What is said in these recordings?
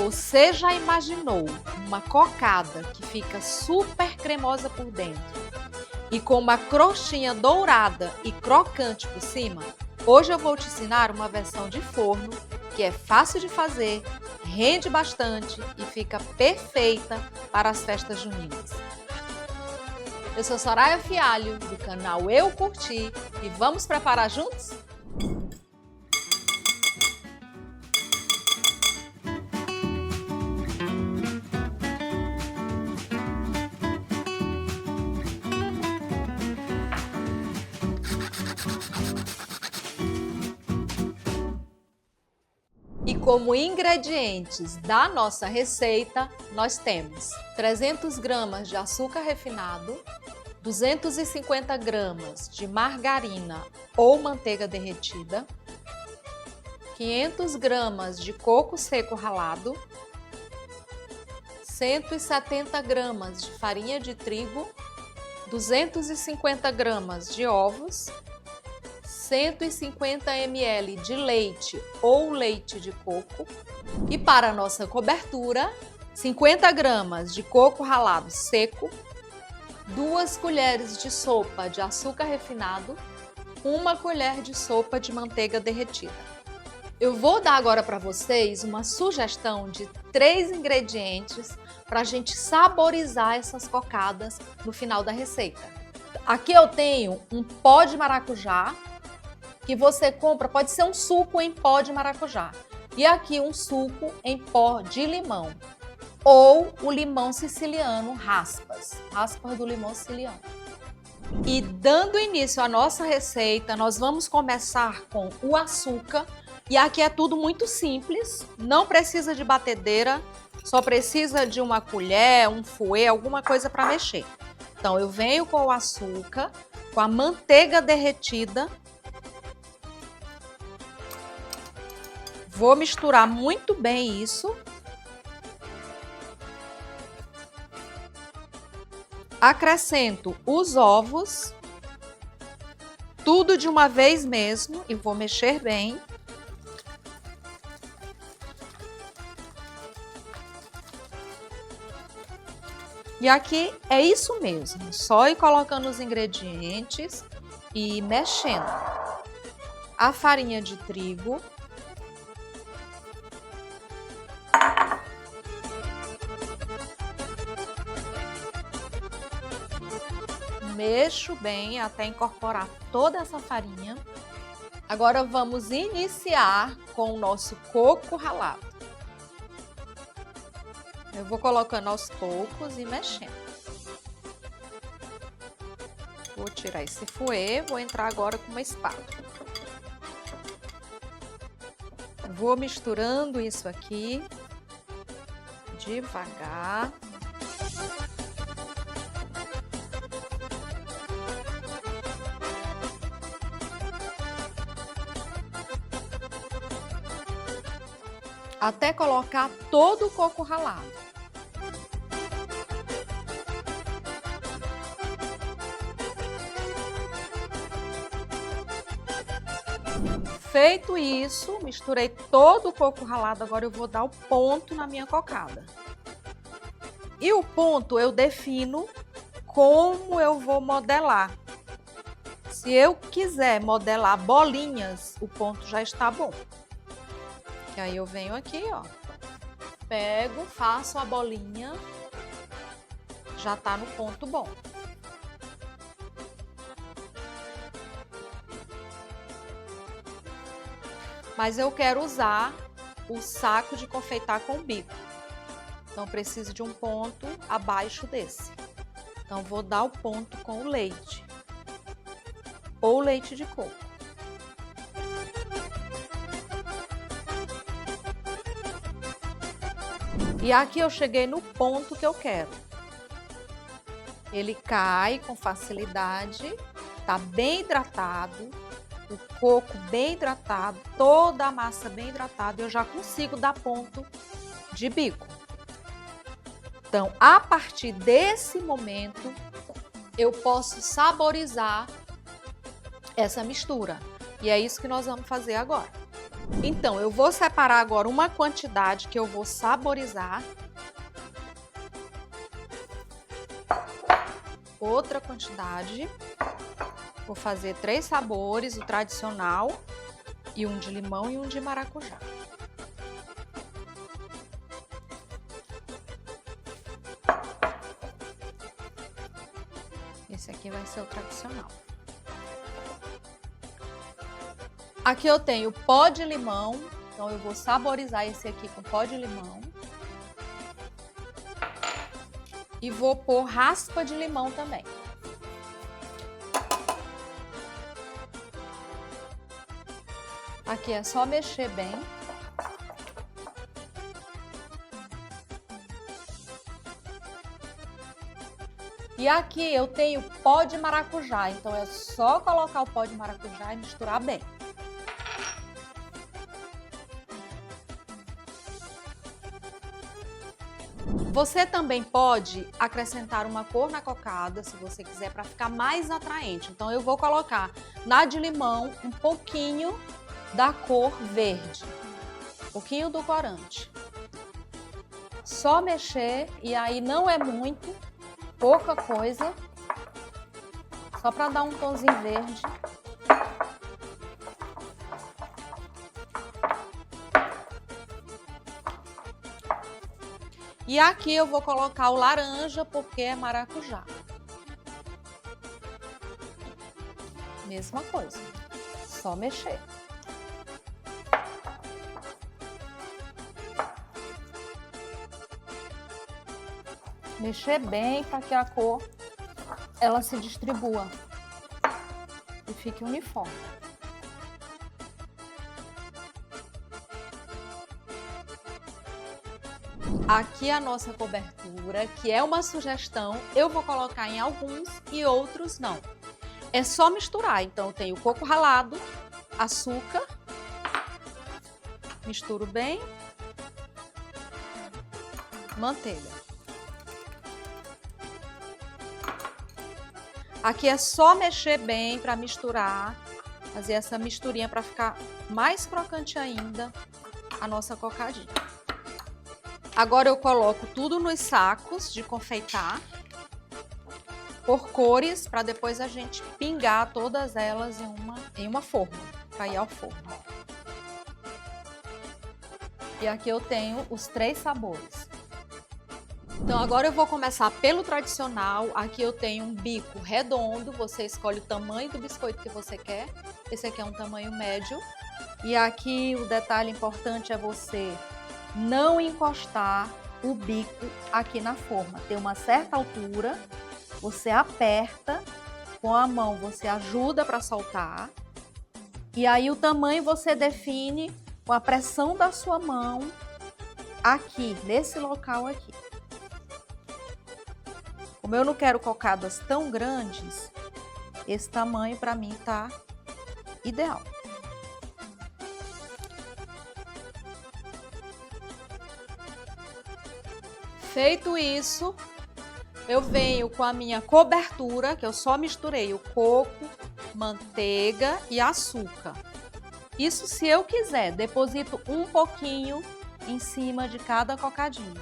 Você já imaginou uma cocada que fica super cremosa por dentro e com uma crostinha dourada e crocante por cima? Hoje eu vou te ensinar uma versão de forno que é fácil de fazer, rende bastante e fica perfeita para as festas juninas. Eu sou Soraya Fialho, do canal Eu Curti, e vamos preparar juntos? E como ingredientes da nossa receita, nós temos 300 gramas de açúcar refinado, 250 gramas de margarina ou manteiga derretida, 500 gramas de coco seco ralado, 170 gramas de farinha de trigo, 250 gramas de ovos, 150 ml de leite ou leite de coco e para a nossa cobertura, 50 gramas de coco ralado seco, 2 colheres de sopa de açúcar refinado, 1 colher de sopa de manteiga derretida. Eu vou dar agora para vocês uma sugestão de 3 ingredientes para a gente saborizar essas cocadas no final da receita. Aqui eu tenho um pó de maracujá, que você compra, pode ser um suco em pó de maracujá. E aqui um suco em pó de limão. Ou o limão siciliano, raspas do limão siciliano. E dando início à nossa receita, nós vamos começar com o açúcar. E aqui é tudo muito simples, não precisa de batedeira, só precisa de uma colher, um fouet, alguma coisa para mexer. Então eu venho com o açúcar, com a manteiga derretida. Vou misturar muito bem isso. Acrescento os ovos, tudo de uma vez mesmo, e vou mexer bem. E aqui é isso mesmo, só ir colocando os ingredientes e mexendo. A farinha de trigo. Mexo bem até incorporar toda essa farinha. Agora vamos iniciar com o nosso coco ralado. Eu vou colocando aos poucos e mexendo. Vou tirar esse fouet, vou entrar agora com uma espátula. Vou misturando isso aqui devagar. Até colocar todo o coco ralado. Feito isso, misturei todo o coco ralado, agora eu vou dar o ponto na minha cocada. E o ponto eu defino como eu vou modelar. Se eu quiser modelar bolinhas, o ponto já está bom. E aí eu venho aqui, ó, pego, faço a bolinha, já tá no ponto bom. Mas eu quero usar o saco de confeitar com bico. Então preciso de um ponto abaixo desse. Então vou dar o ponto com o leite ou leite de coco. E aqui eu cheguei no ponto que eu quero. Ele cai com facilidade, tá bem hidratado, o coco bem hidratado, toda a massa bem hidratada, eu já consigo dar ponto de bico. Então, a partir desse momento, eu posso saborizar essa mistura. E é isso que nós vamos fazer agora. Então, eu vou separar agora uma quantidade que eu vou saborizar. Outra quantidade. Vou fazer 3 sabores, o tradicional, e um de limão e um de maracujá. Esse aqui vai ser o tradicional. Aqui eu tenho pó de limão, então eu vou saborizar esse aqui com pó de limão. E vou pôr raspa de limão também. Aqui é só mexer bem. E aqui eu tenho pó de maracujá, então é só colocar o pó de maracujá e misturar bem. Você também pode acrescentar uma cor na cocada, se você quiser, para ficar mais atraente. Então eu vou colocar na de limão um pouquinho da cor verde, um pouquinho do corante. Só mexer, e aí não é muito, pouca coisa, só para dar um tomzinho verde. E aqui eu vou colocar o laranja, porque é maracujá. Mesma coisa, só mexer. Mexer bem para que a cor ela se distribua e fique uniforme. Aqui a nossa cobertura, que é uma sugestão, eu vou colocar em alguns e outros não. É só misturar, então eu tenho coco ralado, açúcar, misturo bem, manteiga. Aqui é só mexer bem para misturar, fazer essa misturinha para ficar mais crocante ainda a nossa cocadinha. Agora eu coloco tudo nos sacos de confeitar, por cores, para depois a gente pingar todas elas em uma forma, para ir ao forno. E aqui eu tenho os 3 sabores. Então agora eu vou começar pelo tradicional. Aqui eu tenho um bico redondo, você escolhe o tamanho do biscoito que você quer. Esse aqui é um tamanho médio. E aqui o detalhe importante é você não encostar o bico aqui na forma. Tem uma certa altura, você aperta com a mão, você ajuda para soltar. E aí o tamanho você define com a pressão da sua mão aqui, nesse local aqui. Como eu não quero cocadas tão grandes, esse tamanho para mim tá ideal. Feito isso, eu venho com a minha cobertura, que eu só misturei o coco, manteiga e açúcar. Isso se eu quiser, deposito um pouquinho em cima de cada cocadinho.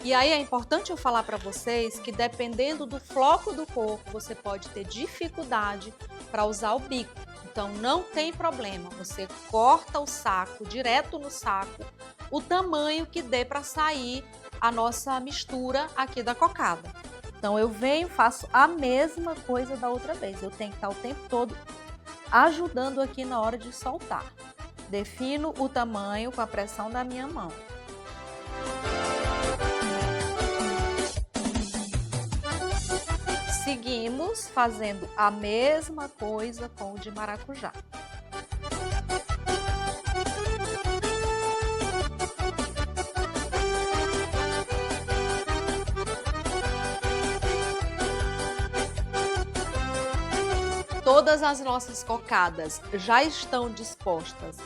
E aí é importante eu falar para vocês que dependendo do floco do coco, você pode ter dificuldade para usar o bico. Então não tem problema, você corta o saco, direto no saco, o tamanho que dê para sair a nossa mistura aqui da cocada. Então eu venho, faço a mesma coisa da outra vez, eu tenho que estar o tempo todo ajudando aqui na hora de soltar. Defino o tamanho com a pressão da minha mão. Seguimos fazendo a mesma coisa com o de maracujá. Todas as nossas cocadas já estão dispostas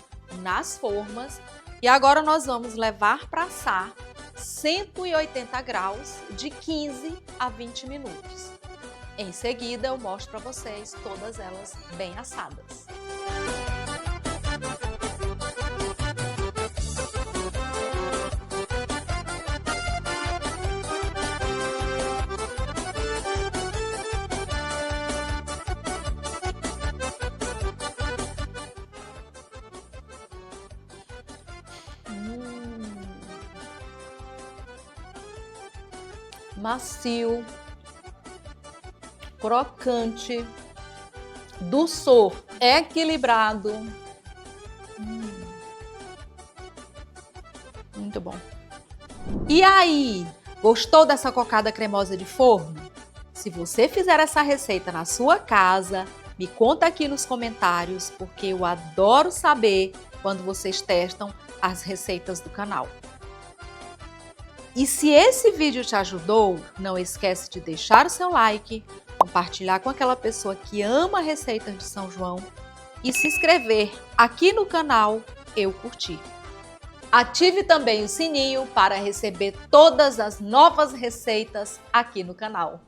nas formas. E agora nós vamos levar para assar 180 graus de 15 a 20 minutos. Em seguida, eu mostro para vocês todas elas bem assadas. Macio, crocante, doçor equilibrado. Muito bom. E aí, gostou dessa cocada cremosa de forno? Se você fizer essa receita na sua casa, me conta aqui nos comentários, porque eu adoro saber quando vocês testam as receitas do canal. E se esse vídeo te ajudou, não esquece de deixar o seu like, compartilhar com aquela pessoa que ama receitas de São João e se inscrever aqui no canal Eu Curti. Ative também o sininho para receber todas as novas receitas aqui no canal.